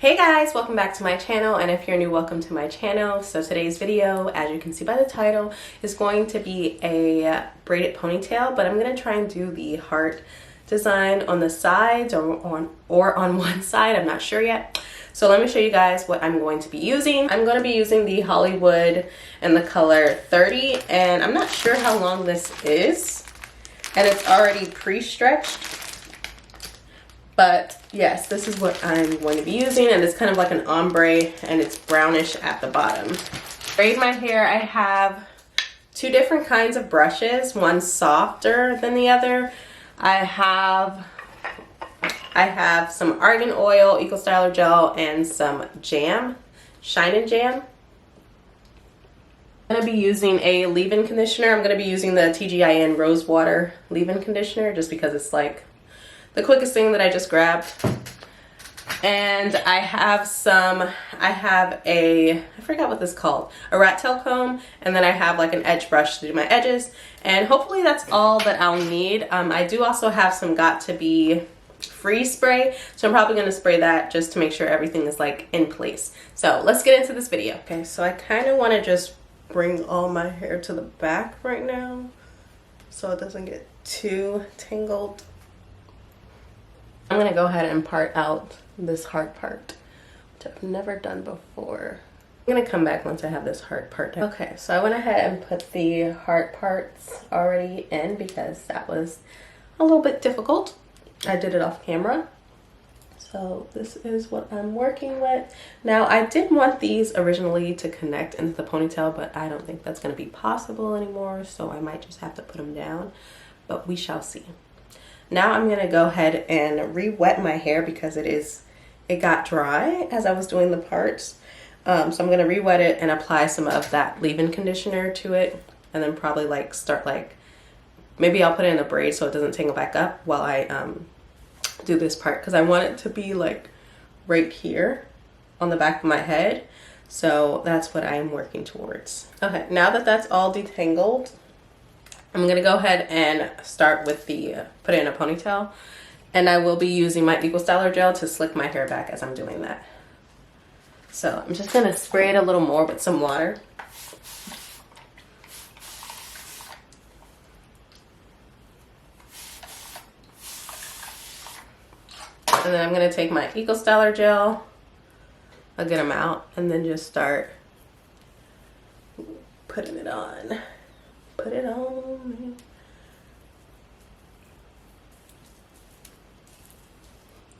Hey guys, welcome back to my channel, and if you're new, welcome to my channel. So today's video, as you can see by the title, is going to be a braided ponytail, but I'm going to try and do the heart design on the sides or on one side. I'm not sure yet. So let me show you guys what I'm going to be using. I'm going to be using the Hollywood in the color 30, and I'm not sure how long this is, and it's already pre-stretched. But yes, this is what I'm going to be using, and it's kind of like an ombre, and it's brownish at the bottom. Braid my hair, I have two different kinds of brushes, one softer than the other. I have some argan oil, Ecostyler gel, and some jam, Shine and Jam. I'm going to be using a leave-in conditioner. I'm going to be using the Tgin Rose Water leave-in conditioner just because it's like the quickest thing that I just grabbed. And I forgot what this is called, a rat tail comb, and then I have like an edge brush to do my edges, and hopefully that's all that I'll need. I do also have some Got To Be freeze spray, so I'm probably going to spray that just to make sure everything is like in place. So let's get into this video. Okay, so I kind of want to just bring all my hair to the back right now so it doesn't get too tangled. I'm going to go ahead and part out this heart part, which I've never done before. I'm going to come back once I have this heart part done. Okay, so I went ahead and put the heart parts already in because that was a little bit difficult. I did it off camera. So this is what I'm working with. Now, I did want these originally to connect into the ponytail, but I don't think that's going to be possible anymore, so I might just have to put them down, but we shall see. Now I'm going to go ahead and re-wet my hair because it got dry as I was doing the parts. So I'm going to re-wet it and apply some of that leave-in conditioner to it, and then probably like start like, maybe I'll put it in a braid so it doesn't tangle back up while I do this part, because I want it to be like right here on the back of my head. So that's what I'm working towards. Okay, now that that's all detangled, I'm going to go ahead and start with the put it in a ponytail, and I will be using my Ecostyler gel to slick my hair back as I'm doing that. So I'm just going to spray it a little more with some water. And then I'm going to take my Ecostyler gel, a good amount, and then just start putting it on. Put it on.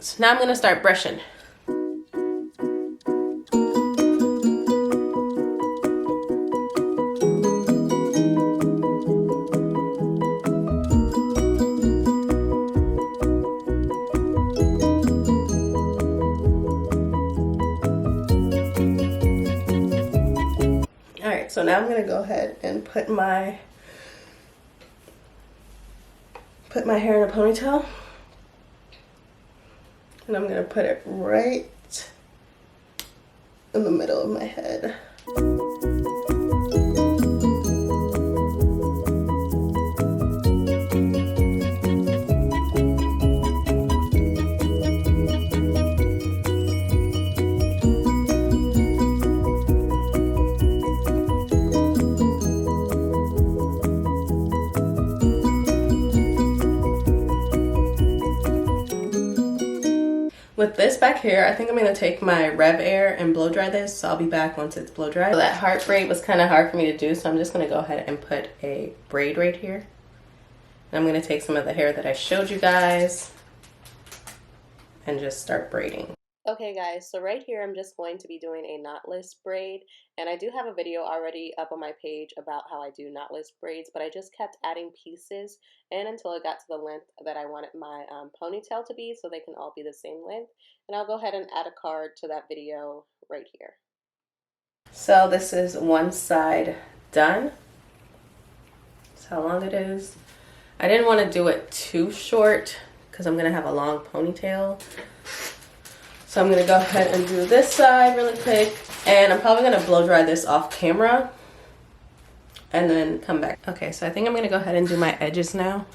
So now I'm going to start brushing. Alright, so now I'm going to go ahead and put my hair in a ponytail, and I'm going to put it right in the middle of my head. With this back here, I think I'm going to take my Rev Air and blow dry this, so I'll be back once it's blow dry. So that heart braid was kind of hard for me to do, so I'm just going to go ahead and put a braid right here. And I'm going to take some of the hair that I showed you guys and just start braiding. Okay guys, so right here I'm just going to be doing a knotless braid, and I do have a video already up on my page about how I do knotless braids, but I just kept adding pieces in until it got to the length that I wanted my ponytail to be, so they can all be the same length. And I'll go ahead and add a card to that video right here. So this is one side done. That's how long it is. I didn't want to do it too short because I'm going to have a long ponytail. So I'm going to go ahead and do this side really quick, and I'm probably going to blow dry this off camera and then come back. Okay, so I think I'm going to go ahead and do my edges now.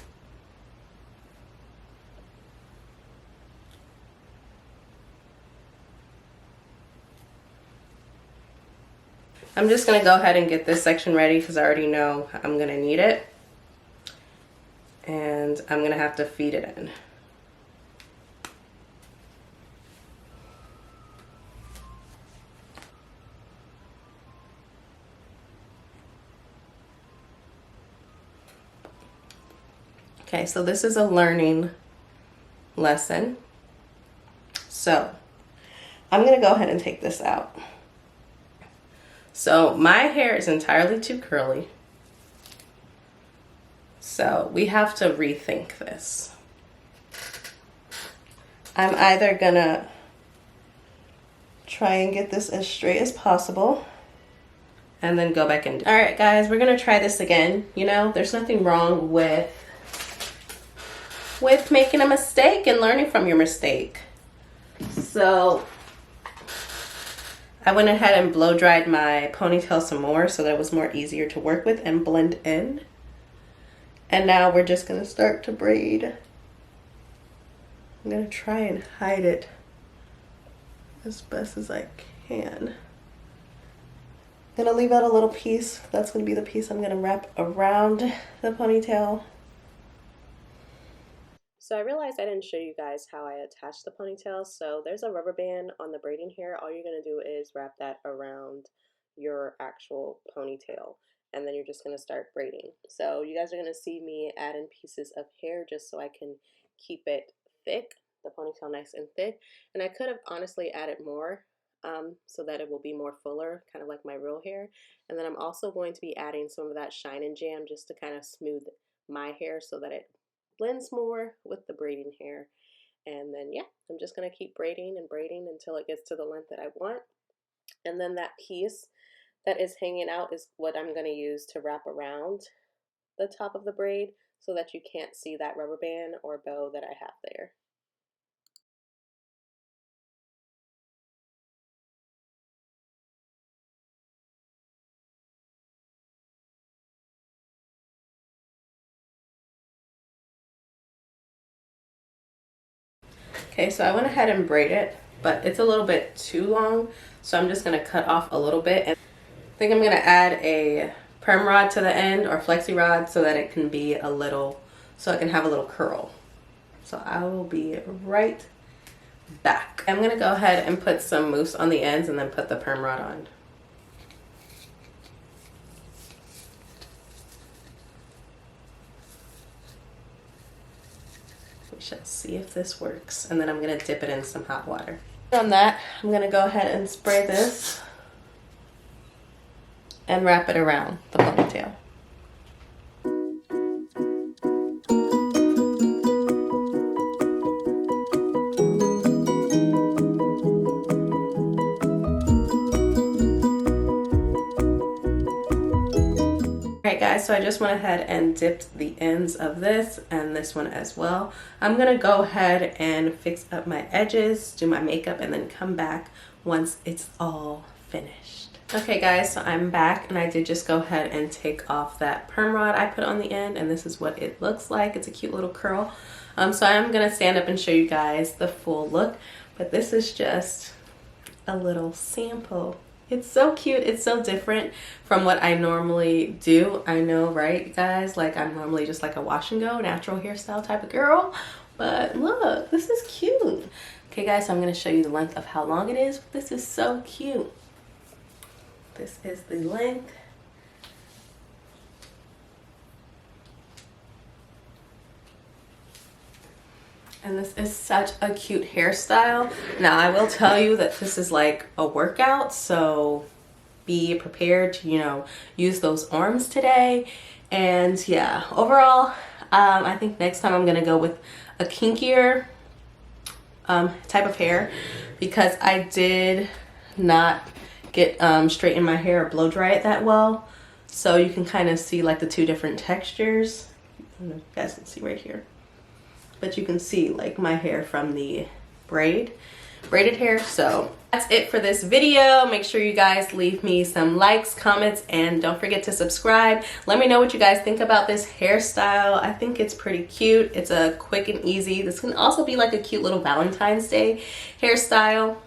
I'm just gonna go ahead and get this section ready because I already know I'm gonna need it. And I'm gonna have to feed it in. Okay, so this is a learning lesson. So I'm gonna go ahead and take this out. So my hair is entirely too curly. So we have to rethink this. I'm either gonna try and get this as straight as possible and then go back and all right guys, we're gonna try this again. You know, there's nothing wrong with making a mistake and learning from your mistake. So I went ahead and blow dried my ponytail some more so that it was more easier to work with and blend in. And now we're just gonna start to braid. I'm gonna try and hide it as best as I can. I'm gonna leave out a little piece. That's gonna be the piece I'm gonna wrap around the ponytail. So I realized I didn't show you guys how I attach the ponytail. So there's a rubber band on the braiding hair. All you're gonna do is wrap that around your actual ponytail. And then you're just gonna start braiding. So you guys are gonna see me add in pieces of hair just so I can keep it thick, the ponytail nice and thick. And I could have honestly added more so that it will be more fuller, kind of like my real hair. And then I'm also going to be adding some of that Shine and Jam just to kind of smooth my hair so that it blends more with the braiding hair. And then yeah, I'm just gonna keep braiding and braiding until it gets to the length that I want. And then that piece that is hanging out is what I'm gonna use to wrap around the top of the braid so that you can't see that rubber band or bow that I have there. Okay, so I went ahead and braided it, but it's a little bit too long, so I'm just gonna cut off a little bit. And I think I'm gonna add a perm rod to the end or flexi rod so that it can be a little, so it can have a little curl. So I will be right back. I'm gonna go ahead and put some mousse on the ends and then put the perm rod on. We shall see if this works. And then I'm gonna dip it in some hot water. On that, I'm gonna go ahead and spray this and wrap it around the ponytail. Alright guys, so I just went ahead and dipped the ends of this and this one as well. I'm gonna go ahead and fix up my edges, do my makeup, and then come back once it's all finished. Okay guys, so I'm back and I did just go ahead and take off that perm rod I put on the end, and this is what it looks like. It's a cute little curl. So I'm gonna stand up and show you guys the full look, but this is just a little sample. It's so cute. It's so different from what I normally do. I know, right, guys? Like, I'm normally just like a wash and go, natural hairstyle type of girl. But look, this is cute. Okay, guys, so I'm going to show you the length of how long it is. This is so cute. This is the length. And this is such a cute hairstyle. Now, I will tell you that this is like a workout, so be prepared to, you know, use those arms today. And yeah, overall, I think next time I'm gonna go with a kinkier type of hair, because I did not get straighten my hair or blow dry it that well. So you can kind of see like the two different textures. I don't know if you guys can see right here. But you can see like my hair from the braided hair. So that's it for this video. Make sure you guys leave me some likes, comments, and don't forget to subscribe. Let me know what you guys think about this hairstyle. I think it's pretty cute. It's a quick and easy. This can also be like a cute little Valentine's Day hairstyle.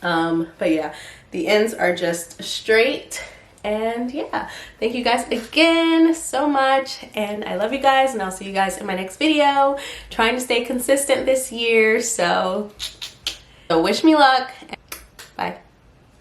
But yeah, the ends are just straight. And yeah, thank you guys again so much, and I love you guys, and I'll see you guys in my next video. Trying to stay consistent this year, so wish me luck. Bye.